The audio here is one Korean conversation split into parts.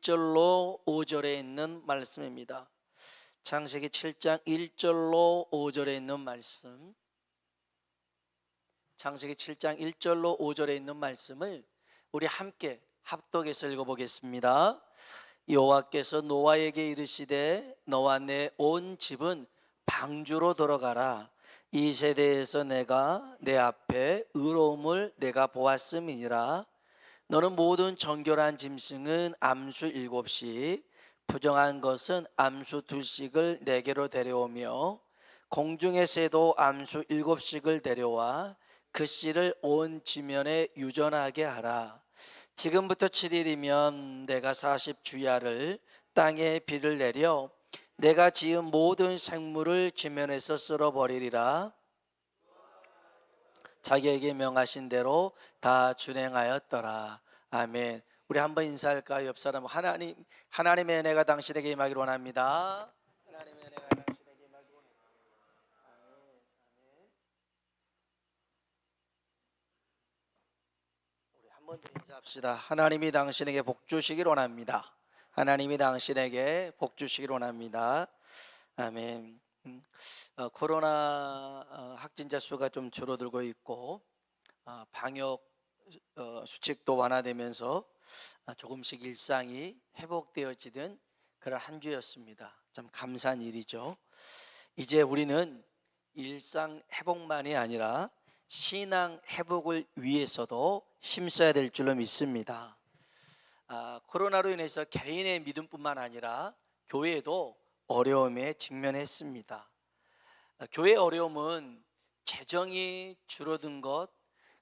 1절로 5절에 있는 말씀입니다. 창세기 7장 1절로 5절에 있는 말씀, 창세기 7장 1절로 5절에 있는 말씀을 우리 함께 합독해서 읽어보겠습니다. 여호와께서 노아에게 이르시되 너와 내 온 집은 방주로 들어가라. 이 세대에서 내가 내 앞에 의로움을 내가 보았음이니라. 너는 모든 정결한 짐승은 암수 7씩, 부정한 것은 암수 2씩을 내게로 데려오며 공중의 새도 암수 7씩을 데려와 그 씨를 온 지면에 유전하게 하라. 지금부터 7일이면 내가 40주야를 땅에 비를 내려 내가 지은 모든 생물을 지면에서 쓸어버리리라. 자기에게 명하신 대로 다 준행하였더라. 아멘. 우리 한번 인사할까요? 옆 사람. 하나님의 은혜가 당신에게 임하기를 원합니다. 하나님의 은혜가 당신에게 임하기를 원합니다. 아멘. 아멘. 우리 한번 더 인사합시다. 하나님이 당신에게 복 주시기를 원합니다. 하나님이 당신에게 복 주시기를 원합니다. 아멘. 코로나 확진자 수가 좀 줄어들고 있고 방역 수칙도 완화되면서 조금씩 일상이 회복되어지던 그런 한 주였습니다. 참 감사한 일이죠. 이제 우리는 일상 회복만이 아니라 신앙 회복을 위해서도 힘써야 될 줄로 믿습니다. 코로나로 인해서 개인의 믿음뿐만 아니라 교회도 어려움에 직면했습니다. 교회 어려움은 재정이 줄어든 것,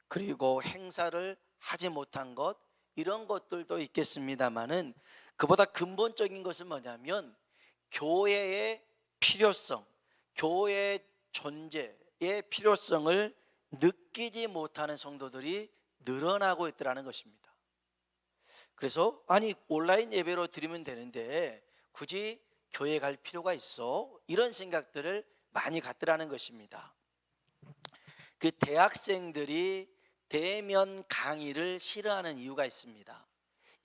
그리고 행사를 하지 못한 것, 이런 것들도 있겠습니다만은 그보다 근본적인 것은 뭐냐면 교회의 필요성, 교회의 존재의 필요성을 느끼지 못하는 성도들이 늘어나고 있다는 것입니다. 그래서 온라인 예배로 드리면 되는데 굳이 교회 갈 필요가 있어? 이런 생각들을 많이 갖더라는 것입니다. 그 대학생들이 대면 강의를 싫어하는 이유가 있습니다.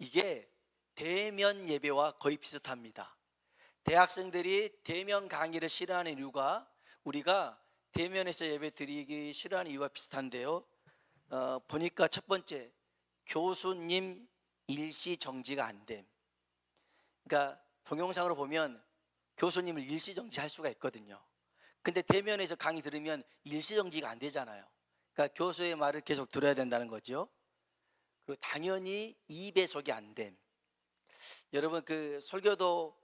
이게 대면 예배와 거의 비슷합니다. 대학생들이 대면 강의를 싫어하는 이유가 우리가 대면에서 예배 드리기 싫어하는 이유와 비슷한데요. 보니까 첫 번째, 교수님 일시 정지가 안 됨. 그러니까 동영상으로 보면 교수님을 일시 정지할 수가 있거든요. 근데 대면에서 강의 들으면 일시 정지가 안 되잖아요. 그러니까 교수의 말을 계속 들어야 된다는 거죠. 그리고 당연히 2배속이 안 됨. 여러분 그 설교도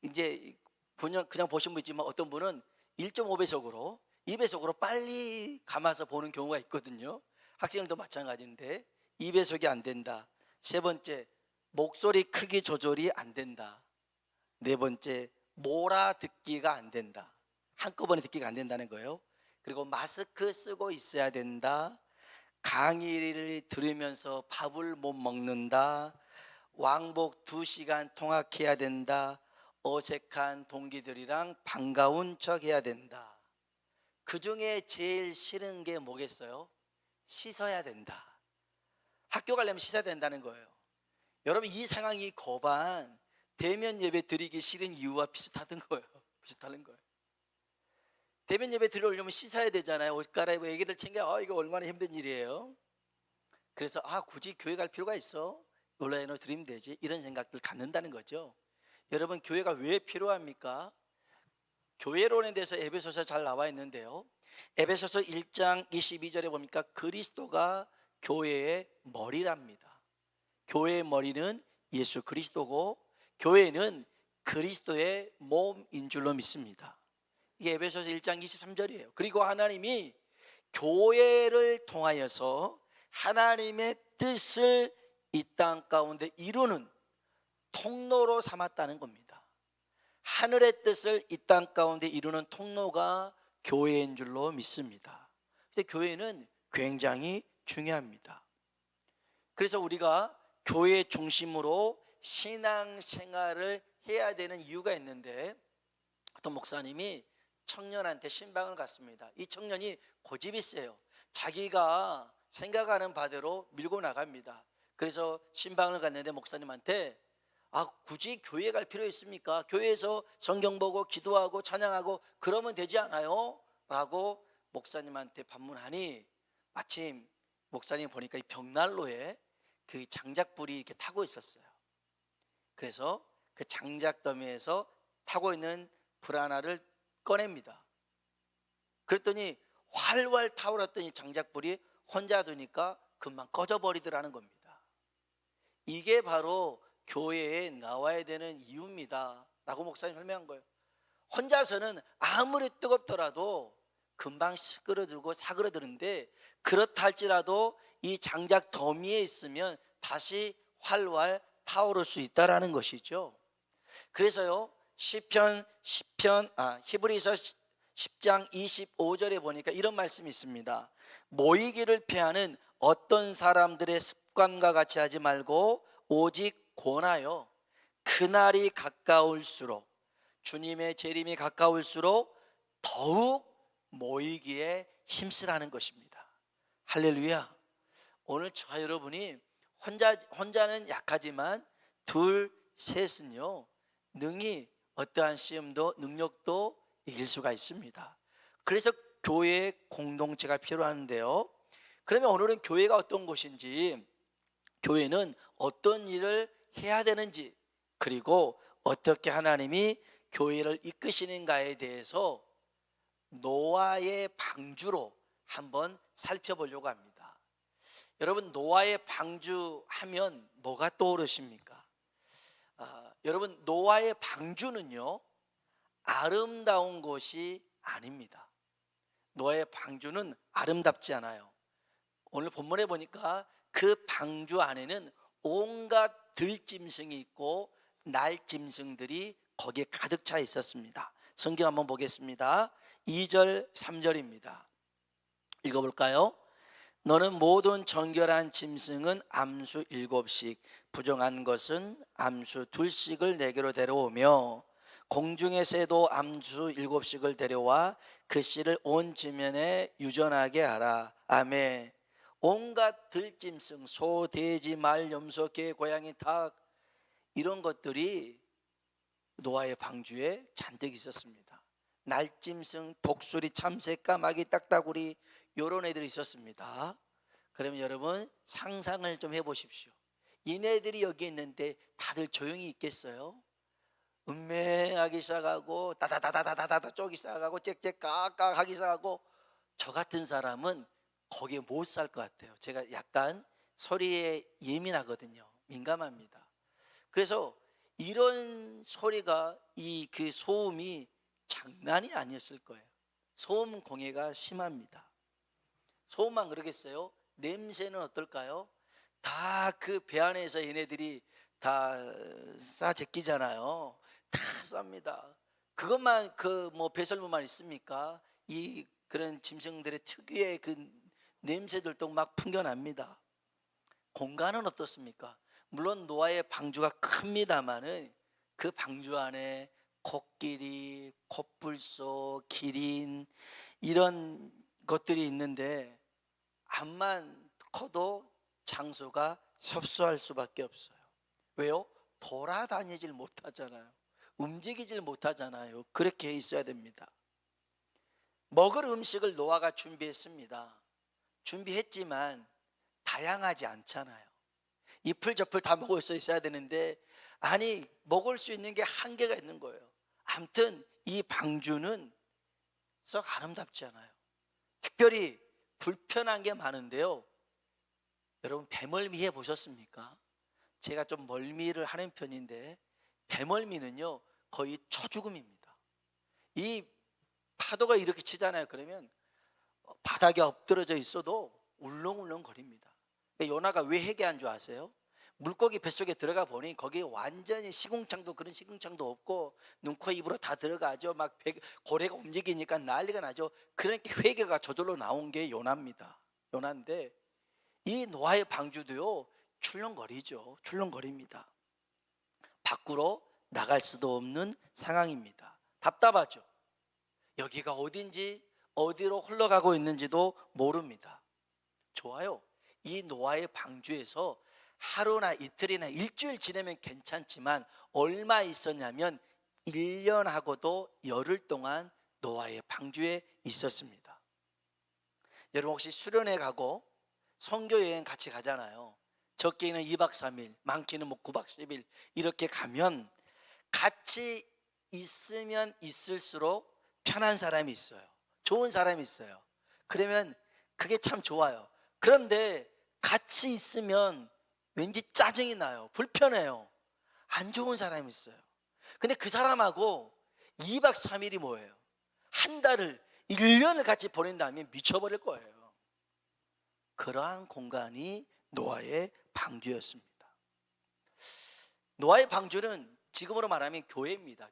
이제 그냥 보신 분 있지만 어떤 분은 1.5배속으로 2배속으로 빨리 감아서 보는 경우가 있거든요. 학생들도 마찬가지인데 2배속이 안 된다. 세 번째, 목소리 크기 조절이 안 된다. 네 번째, 몰아듣기가 안 된다. 한꺼번에 듣기가 안 된다는 거예요. 그리고 마스크 쓰고 있어야 된다. 강의를 들으면서 밥을 못 먹는다. 왕복 2시간 통학해야 된다. 어색한 동기들이랑 반가운 척 해야 된다. 그 중에 제일 싫은 게 뭐겠어요? 씻어야 된다. 학교 가려면 씻어야 된다는 거예요. 여러분 이 상황이 거반 대면 예배 드리기 싫은 이유와 비슷하는 거예요. 대면 예배 드리려면 씻어야 되잖아요. 옷 갈아입고 애기들 챙겨. 이거 얼마나 힘든 일이에요. 그래서 굳이 교회 갈 필요가 있어? 온라인으로 드리면 되지. 이런 생각들 갖는다는 거죠. 여러분 교회가 왜 필요합니까? 교회론에 대해서 에베소서 잘 나와 있는데요. 에베소서 1장 22절에 보니까 그리스도가 교회의 머리랍니다. 교회의 머리는 예수 그리스도고 교회는 그리스도의 몸인 줄로 믿습니다. 이게 에베소서 1장 23절이에요. 그리고 하나님이 교회를 통하여서 하나님의 뜻을 이 땅 가운데 이루는 통로로 삼았다는 겁니다. 하늘의 뜻을 이 땅 가운데 이루는 통로가 교회인 줄로 믿습니다. 근데 교회는 굉장히 중요합니다. 그래서 우리가 교회 중심으로 신앙생활을 해야 되는 이유가 있는데 어떤 목사님이 청년한테 신방을 갔습니다. 이 청년이 고집이 세요. 자기가 생각하는 바대로 밀고 나갑니다. 그래서 신방을 갔는데 목사님한테 굳이 교회 갈 필요 있습니까? 교회에서 성경 보고 기도하고 찬양하고 그러면 되지 않아요? 라고 목사님한테 반문하니, 마침 목사님 보니까 이 벽난로에 그 장작불이 이렇게 타고 있었어요. 그래서 그 장작 더미에서 타고 있는 불 하나를 꺼냅니다. 그랬더니 활활 타오랐던 이 장작불이 혼자 두니까 금방 꺼져버리더라는 겁니다. 이게 바로 교회에 나와야 되는 이유입니다 라고 목사님 설명한 거예요. 혼자서는 아무리 뜨겁더라도 금방 시끄러들고 사그러드는데, 그렇다 할지라도 이 장작 더미에 있으면 다시 활활 타오를 수 있다라는 것이죠. 그래서요, 히브리서 10장 25절에 보니까 이런 말씀이 있습니다. 모이기를 패하는 어떤 사람들의 습관과 같이 하지 말고 오직 권하여 그날이 가까울수록, 주님의 재림이 가까울수록 더욱 모이기에 힘쓰라는 것입니다. 할렐루야. 오늘 저와 여러분이 혼자는 약하지만 둘, 셋은요, 능히 어떠한 시험도 능력도 이길 수가 있습니다. 그래서 교회 공동체가 필요한데요, 그러면 오늘은 교회가 어떤 곳인지, 교회는 어떤 일을 해야 되는지, 그리고 어떻게 하나님이 교회를 이끄시는가에 대해서 노아의 방주로 한번 살펴보려고 합니다. 여러분, 노아의 방주 하면 뭐가 떠오르십니까? 여러분, 노아의 방주는요, 아름다운 것이 아닙니다. 노아의 방주는 아름답지 않아요. 오늘 본문에 보니까 그 방주 안에는 온갖 들짐승이 있고 날짐승들이 거기에 가득 차 있었습니다. 성경 한번 보겠습니다. 2절 3절입니다 읽어볼까요? 너는 모든 정결한 짐승은 암수 7씩, 부정한 것은 암수 2씩을 내게로 데려오며, 공중의 새도 암수 7씩을 데려와 그 씨를 온 지면에 유전하게 하라. 아멘. 온갖 들짐승, 소, 돼지, 말, 염소, 개, 고양이, 닭, 이런 것들이 노아의 방주에 잔뜩 있었습니다. 날짐승, 독수리, 참새, 까마귀, 딱따구리, 이런 애들이 있었습니다. 그러면 여러분 상상을 좀 해보십시오. 이네들이 여기 있는데 다들 조용히 있겠어요? 음맹하기 시작하고 다다다다다다다 쪼기 시작하고 짹짹 깍깍 하기 시작하고, 저 같은 사람은 거기에 못 살 것 같아요. 제가 약간 소리에 예민하거든요. 민감합니다. 그래서 이런 소리가, 그 소음이 장난이 아니었을 거예요. 소음 공해가 심합니다. 소음만 그러겠어요? 냄새는 어떨까요? 다 그 배 안에서 얘네들이 다 싸제끼잖아요. 다 쌉니다. 그것만 배설물만 있습니까? 그런 짐승들의 특유의 그 냄새들도 막 풍겨납니다. 공간은 어떻습니까? 물론 노아의 방주가 큽니다마는 그 방주 안에 코끼리, 코뿔소, 기린, 이런 것들이 있는데 암만 커도 장소가 협소할 수밖에 없어요. 왜요? 돌아다니질 못하잖아요. 움직이질 못하잖아요. 그렇게 있어야 됩니다. 먹을 음식을 노아가 준비했습니다. 준비했지만 다양하지 않잖아요. 잎을 저풀 다 먹을 수 있어야 되는데, 아니, 먹을 수 있는 게 한계가 있는 거예요. 아무튼 이 방주는 썩 아름답지 않아요. 특별히 불편한 게 많은데요, 여러분 배멀미 해보셨습니까? 제가 좀 멀미를 하는 편인데, 배멀미는요 거의 초죽음입니다. 이 파도가 이렇게 치잖아요. 그러면 바닥에 엎드러져 있어도 울렁울렁 거립니다. 요나가 왜 회개한 줄 아세요? 물고기 뱃속에 들어가 보니 거기에 완전히 시궁창도, 그런 시궁창도 없고 눈, 코, 입으로 다 들어가죠. 막 고래가 움직이니까 난리가 나죠. 그러니까 회개가 저절로 나온 게 요나입니다. 요나인데 이 노아의 방주도요 출렁거리죠. 출렁거립니다. 밖으로 나갈 수도 없는 상황입니다. 답답하죠. 여기가 어딘지, 어디로 흘러가고 있는지도 모릅니다. 좋아요. 이 노아의 방주에서 하루나 이틀이나 일주일 지내면 괜찮지만 얼마 있었냐면 1년하고도 열흘 동안 노아의 방주에 있었습니다. 여러분 혹시 수련회 가고 선교 여행 같이 가잖아요. 적게는 2박 3일, 많게는 9박 10일 이렇게 가면 같이 있으면 있을수록 편한 사람이 있어요. 좋은 사람이 있어요. 그러면 그게 참 좋아요. 그런데 같이 있으면 왠지 짜증이 나요. 불편해요. 안 좋은 사람이 있어요. 근데 그 사람하고 2박 3일이 뭐예요? 한 달을 1년을 같이 보낸다면 미쳐버릴 거예요. 그러한 공간이 노아의 방주였습니다. 노아의 방주는 지금으로 말하면 교회입니다.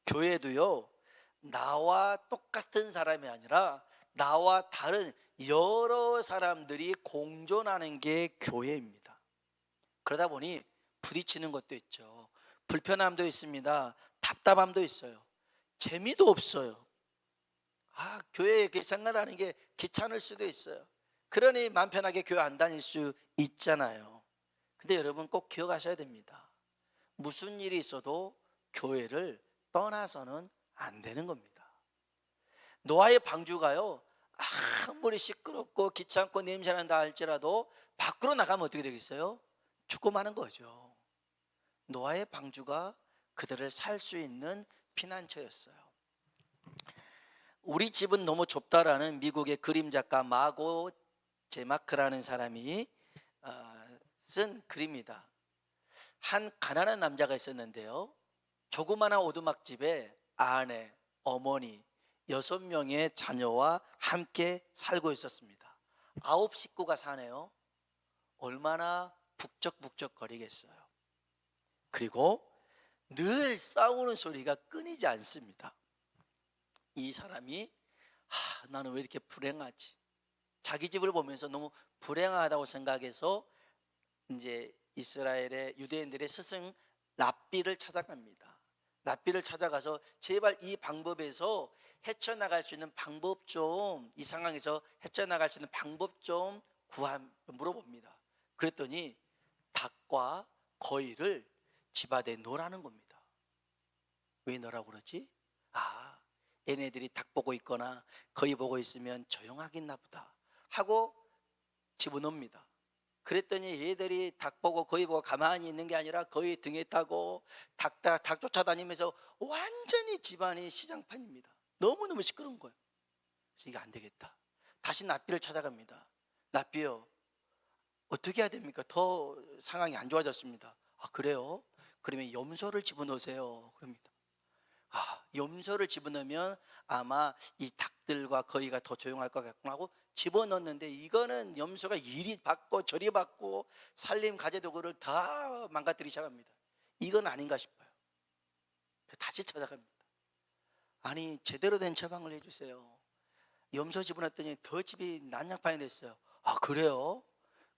교회도요, 나와 똑같은 사람이 아니라 나와 다른 여러 사람들이 공존하는 게 교회입니다. 그러다 보니 부딪히는 것도 있죠. 불편함도 있습니다. 답답함도 있어요. 재미도 없어요. 교회에 이렇게 생활하는 게 귀찮을 수도 있어요. 그러니 마음 편하게 교회 안 다닐 수 있잖아요. 근데 여러분 꼭 기억하셔야 됩니다. 무슨 일이 있어도 교회를 떠나서는 안 되는 겁니다. 노아의 방주가요, 아무리 시끄럽고 귀찮고 냄새난다 할지라도 밖으로 나가면 어떻게 되겠어요? 죽고 마는 거죠. 노아의 방주가 그들을 살 수 있는 피난처였어요. 우리 집은 너무 좁다라는 미국의 그림 작가 마고 제마크라는 사람이 쓴 글입니다. 한 가난한 남자가 있었는데요, 조그마한 오두막집에 아내, 어머니, 6명의 자녀와 함께 살고 있었습니다. 9식구가 사네요. 얼마나 북적북적거리겠어요. 그리고 늘 싸우는 소리가 끊이지 않습니다. 이 사람이 나는 왜 이렇게 불행하지? 자기 집을 보면서 너무 불행하다고 생각해서 이제 이스라엘의 유대인들의 스승 랍비를 찾아갑니다. 랍비를 찾아가서 제발 이 방법에서 헤쳐나갈 수 있는 방법 좀, 이 상황에서 헤쳐나갈 수 있는 방법 좀 물어봅니다. 그랬더니 닭과 거위를 집안에 놓으라는 겁니다. 왜 넣으라고 그러지? 얘네들이 닭 보고 있거나 거위 보고 있으면 조용하겠나 보다 하고 집어넣습니다. 그랬더니 얘들이 닭 보고 거위 보고 가만히 있는 게 아니라 거위 등에 타고 닭 쫓아다니면서 완전히 집안이 시장판입니다. 너무너무 시끄러운 거예요. 그래서 이게 안 되겠다. 다시 랍비를 찾아갑니다. 랍비요, 어떻게 해야 됩니까? 더 상황이 안 좋아졌습니다. 그래요? 그러면 염소를 집어넣으세요. 그럽니다. 염소를 집어넣으면 아마 이 닭들과 거위가 더 조용할 것 같구나 하고 집어넣는데, 이거는 염소가 이리 받고 저리 받고 살림 가재도구를 다 망가뜨리기 시작합니다. 이건 아닌가 싶어요. 다시 찾아갑니다. 아니, 제대로 된 처방을 해주세요. 염소 집어넣었더니 더 집이 난장판이 됐어요. 그래요?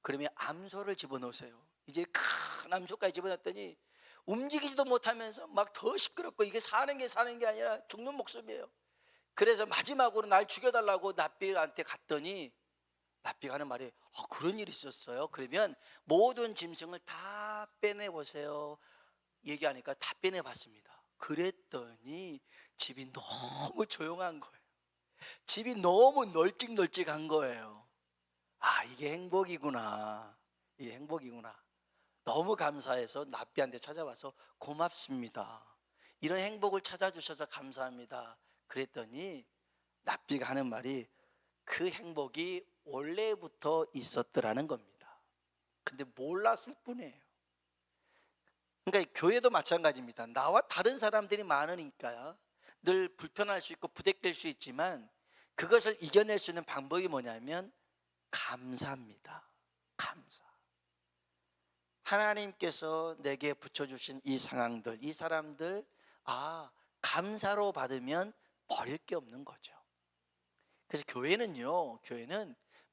그러면 암소를 집어넣으세요. 이제 큰 암소까지 집어넣었더니 움직이지도 못하면서 막 더 시끄럽고, 이게 사는 게 아니라 죽는 목숨이에요. 그래서 마지막으로 날 죽여달라고 랍비한테 갔더니 랍비가 하는 말이 그런 일이 있었어요? 그러면 모든 짐승을 다 빼내보세요. 얘기하니까 다 빼내봤습니다. 그랬더니 집이 너무 조용한 거예요. 집이 너무 널찍널찍한 거예요. 이게 행복이구나. 이게 행복이구나. 너무 감사해서 랍비한테 찾아와서 고맙습니다. 이런 행복을 찾아주셔서 감사합니다. 그랬더니 랍비가 하는 말이 그 행복이 원래부터 있었더라는 겁니다. 근데 몰랐을 뿐이에요. 그러니까 교회도 마찬가지입니다. 나와 다른 사람들이 많으니까 늘 불편할 수 있고 부대낄 수 있지만, 그것을 이겨낼 수 있는 방법이 뭐냐면 감사입니다. 감사. 하나님께서 내게 붙여주신 이 상황들, 이 사람들, 감사로 받으면 버릴 게 없는 거죠. 그래서 교회는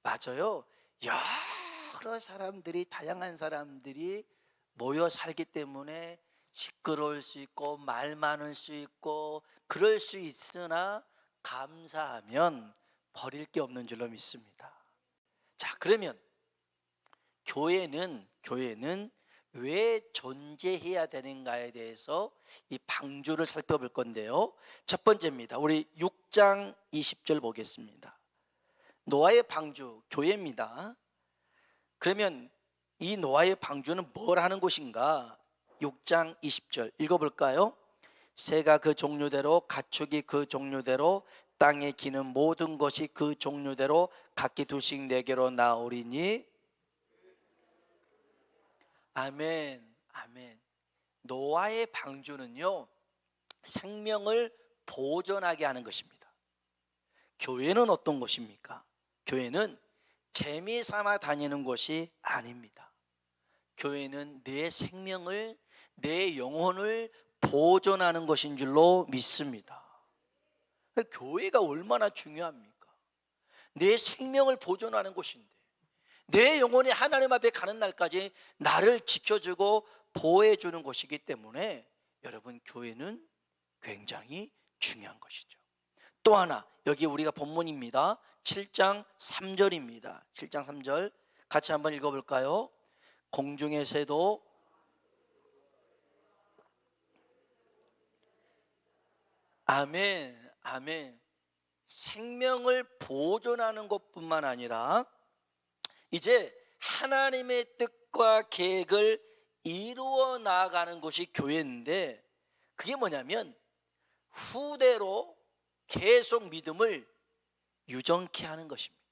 맞아요, 여러 사람들이, 다양한 사람들이 모여 살기 때문에 시끄러울 수 있고 말 많을 수 있고 그럴 수 있으나 감사하면 버릴 게 없는 줄로 믿습니다. 자, 그러면 교회는 교회는 왜 존재해야 되는가에 대해서 이 방주를 살펴볼 건데요. 첫 번째입니다. 우리 6장 20절 보겠습니다. 노아의 방주, 교회입니다. 그러면 이 노아의 방주는 뭘 하는 곳인가? 6장 20절 읽어볼까요? 새가 그 종류대로, 가축이 그 종류대로, 땅에 기는 모든 것이 그 종류대로 각기 둘씩 내게로 나오리니. 아멘, 아멘. 노아의 방주는요, 생명을 보존하게 하는 것입니다. 교회는 어떤 곳입니까? 교회는 재미 삼아 다니는 곳이 아닙니다. 교회는 내 생명을, 내 영혼을 보존하는 것인 줄로 믿습니다. 교회가 얼마나 중요합니까? 내 생명을 보존하는 곳인데, 내 영혼이 하나님 앞에 가는 날까지 나를 지켜주고 보호해주는 곳이기 때문에 여러분, 교회는 굉장히 중요한 것이죠. 또 하나, 여기 우리가 본문입니다. 7장 3절입니다. 7장 3절 같이 한번 읽어볼까요? 공중의 새도 아멘, 아멘. 생명을 보존하는 것뿐만 아니라 이제 하나님의 뜻과 계획을 이루어 나아가는 것이 교회인데, 그게 뭐냐면 후대로 계속 믿음을 유정케 하는 것입니다.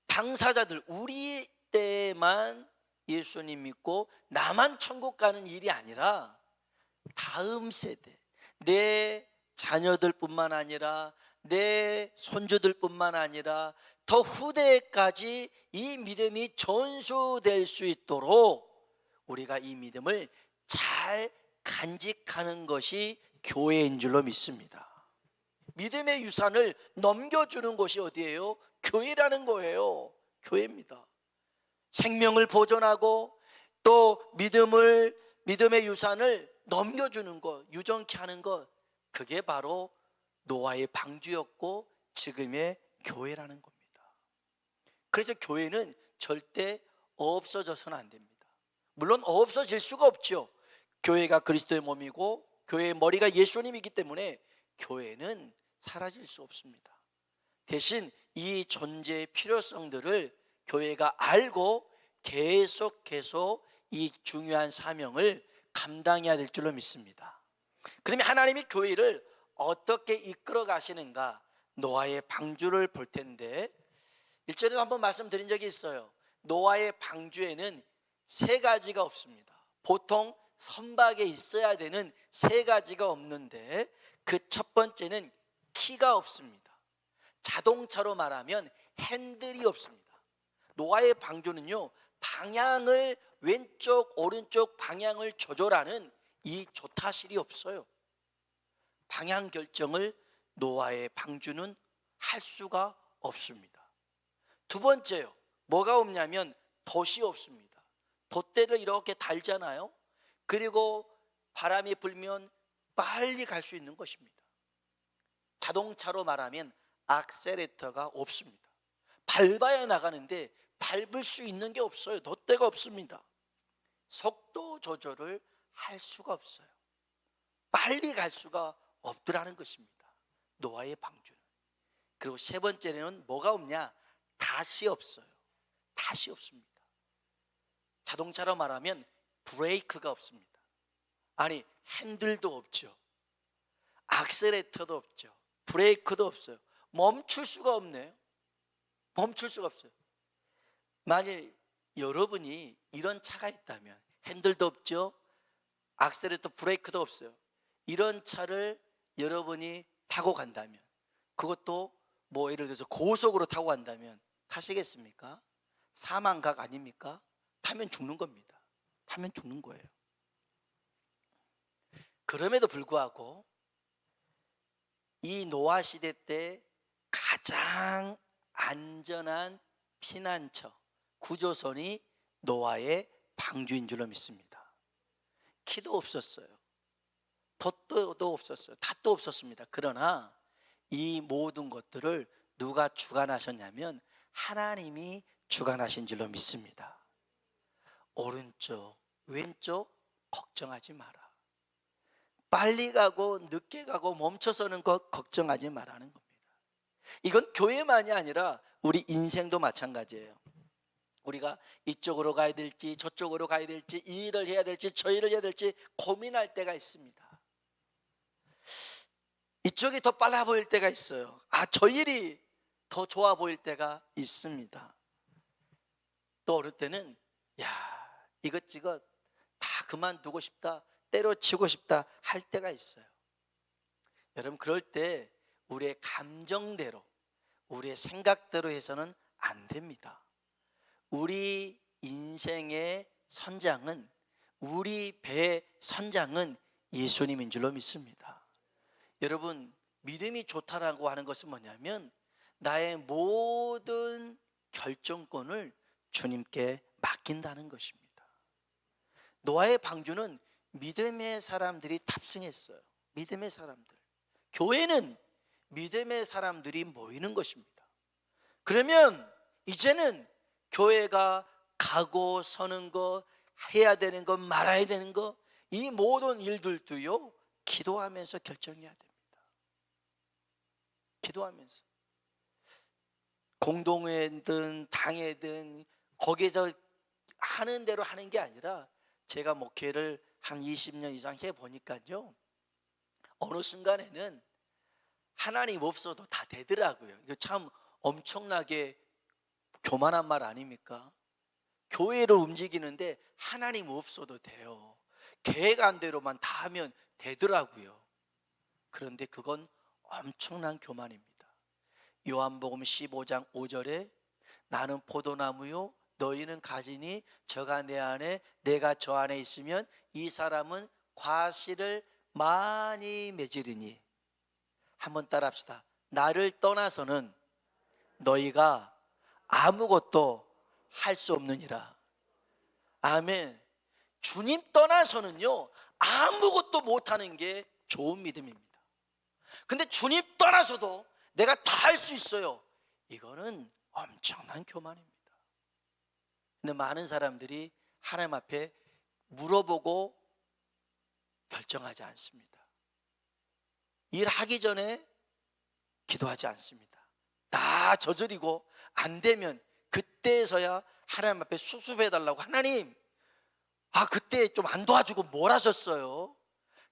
당사자들, 우리 때만 예수님 믿고 나만 천국 가는 일이 아니라 다음 세대, 내 자녀들뿐만 아니라 내 손주들뿐만 아니라 더 후대까지 이 믿음이 전수될 수 있도록 우리가 이 믿음을 잘 간직하는 것이 교회인 줄로 믿습니다. 믿음의 유산을 넘겨주는 것이 어디예요? 교회라는 거예요. 교회입니다. 생명을 보존하고 또 믿음의 유산을 넘겨주는 것, 유정케 하는 것, 그게 바로 노아의 방주였고 지금의 교회라는 겁니다. 그래서 교회는 절대 없어져서는 안 됩니다. 물론 없어질 수가 없죠. 교회가 그리스도의 몸이고 교회의 머리가 예수님이기 때문에 교회는 사라질 수 없습니다. 대신 이 존재의 필요성들을 교회가 알고 계속 이 중요한 사명을 감당해야 될 줄로 믿습니다. 그러면 하나님이 교회를 어떻게 이끌어 가시는가? 노아의 방주를 볼 텐데, 1절에도 한번 말씀드린 적이 있어요. 노아의 방주에는 세 가지가 없습니다. 보통 선박에 있어야 되는 세 가지가 없는데, 그 첫 번째는 키가 없습니다. 자동차로 말하면 핸들이 없습니다. 노아의 방주는요, 방향을 왼쪽 오른쪽 방향을 조절하는 이 조타실이 없어요. 방향 결정을 노아의 방주는 할 수가 없습니다. 두 번째요, 뭐가 없냐면 돛이 없습니다. 돛대를 이렇게 달잖아요. 그리고 바람이 불면 빨리 갈 수 있는 것입니다. 자동차로 말하면 악셀레터가 없습니다. 밟아야 나가는데 밟을 수 있는 게 없어요. 돛대가 없습니다. 속도 조절을 할 수가 없어요. 빨리 갈 수가 없더라는 것입니다. 노아의 방주는. 그리고 세 번째는 뭐가 없냐? 닷이 없어요. 닷이 없습니다. 자동차로 말하면 브레이크가 없습니다. 아니, 핸들도 없죠. 악셀레터도 없죠. 브레이크도 없어요. 멈출 수가 없네요. 멈출 수가 없어요. 만약 여러분이 이런 차가 있다면, 핸들도 없죠, 악셀레터, 브레이크도 없어요. 이런 차를 여러분이 타고 간다면, 그것도 뭐 예를 들어서 고속으로 타고 간다면 타시겠습니까? 사망각 아닙니까? 타면 죽는 겁니다. 타면 죽는 거예요. 그럼에도 불구하고 이 노아 시대 때 가장 안전한 피난처, 구조선이 노아의 방주인 줄로 믿습니다. 키도 없었어요. 돛도 없었어요. 닷도 없었습니다. 그러나 이 모든 것들을 누가 주관하셨냐면 하나님이 주관하신 줄로 믿습니다. 오른쪽, 왼쪽 걱정하지 마라. 빨리 가고 늦게 가고 멈춰서는 것 걱정하지 말라는 겁니다. 이건 교회만이 아니라 우리 인생도 마찬가지예요. 우리가 이쪽으로 가야 될지 저쪽으로 가야 될지 이 일을 해야 될지 저 일을 해야 될지 고민할 때가 있습니다. 이쪽이 더 빨라 보일 때가 있어요. 저 일이 더 좋아 보일 때가 있습니다. 또 어느 때는 이것저것 다 그만두고 싶다, 때려치고 싶다 할 때가 있어요. 여러분, 그럴 때 우리의 감정대로, 우리의 생각대로 해서는 안 됩니다. 우리 인생의 선장은, 우리 배의 선장은 예수님인 줄로 믿습니다. 여러분, 믿음이 좋다라고 하는 것은 뭐냐면 나의 모든 결정권을 주님께 맡긴다는 것입니다. 노아의 방주는 믿음의 사람들이 탑승했어요. 믿음의 사람들. 교회는 믿음의 사람들이 모이는 것입니다. 그러면 이제는 교회가 가고 서는 거, 해야 되는 거, 말아야 되는 거, 이 모든 일들도요 기도하면서 결정해야 됩니다. 기도하면서. 공동회든 당회든 거기에서 하는 대로 하는 게 아니라, 제가 목회를 한 20년 이상 해보니까요, 어느 순간에는 하나님 없어도 다 되더라고요. 이거 참 엄청나게 교만한 말 아닙니까? 교회를 움직이는데 하나님 없어도 돼요. 계획안 대로만 다 하면 되더라고요. 그런데 그건 엄청난 교만입니다. 요한복음 15장 5절에 나는 포도나무요 너희는 가지니 저가 내 안에 내가 저 안에 있으면 이 사람은 과실을 많이 맺으리니. 한번 따라합시다. 나를 떠나서는 너희가 아무것도 할 수 없느니라. 아멘. 주님 떠나서는요 아무것도 못하는 게 좋은 믿음입니다. 근데 주님 떠나서도 내가 다 할 수 있어요. 이거는 엄청난 교만입니다. 근데 많은 사람들이 하나님 앞에 물어보고 결정하지 않습니다. 일하기 전에 기도하지 않습니다. 다 저절이고 안 되면 그때서야 하나님 앞에 수습해 달라고. 하나님, 그때 좀 안 도와주고 뭘 하셨어요?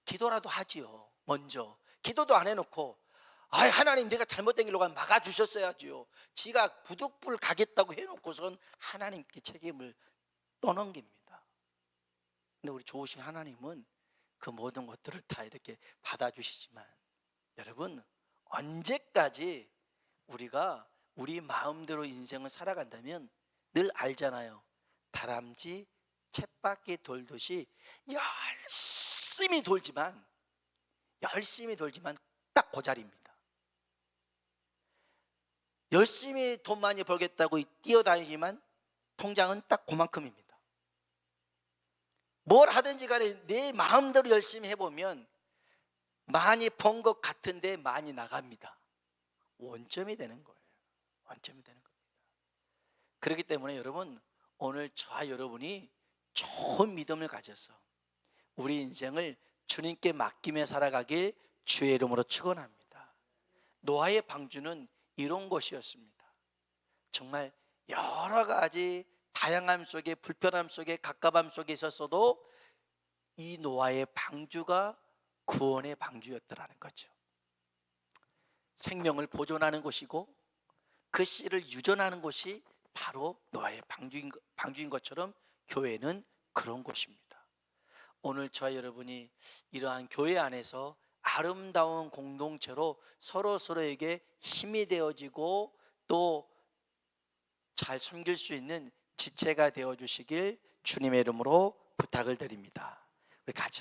기도라도 하지요. 먼저 기도도 안 해놓고 하나님 내가 잘못된 길로 가면 막아주셨어야지요. 지가 부득불 가겠다고 해놓고선 하나님께 책임을 떠넘깁니다. 근데 우리 좋으신 하나님은 그 모든 것들을 다 이렇게 받아주시지만, 여러분, 언제까지 우리가 우리 마음대로 인생을 살아간다면 늘 알잖아요. 다람쥐 쳇바퀴 돌듯이 열심히 돌지만 딱 그 자리입니다. 열심히 돈 많이 벌겠다고 뛰어다니지만 통장은 딱 그만큼입니다. 뭘 하든지 간에 내 마음대로 열심히 해보면 많이 번 것 같은데 많이 나갑니다. 원점이 되는 거예요. 원점이 되는 겁니다. 그렇기 때문에 여러분, 오늘 저와 여러분이 좋은 믿음을 가져서 우리 인생을 주님께 맡기며 살아가길 주의 이름으로 축원합니다. 노아의 방주는 이런 것이었습니다. 정말 여러 가지 다양함 속에, 불편함 속에, 갑갑함 속에 있었어도 이 노아의 방주가 구원의 방주였더라는 거죠. 생명을 보존하는 곳이고 그 씨를 유전하는 곳이 바로 노아의 방주인 것처럼 교회는 그런 곳입니다. 오늘 저와 여러분이 이러한 교회 안에서 아름다운 공동체로 서로에게 힘이 되어지고 또 잘 섬길 수 있는 지체가 되어 주시길 주님의 이름으로 부탁을 드립니다. 우리 같이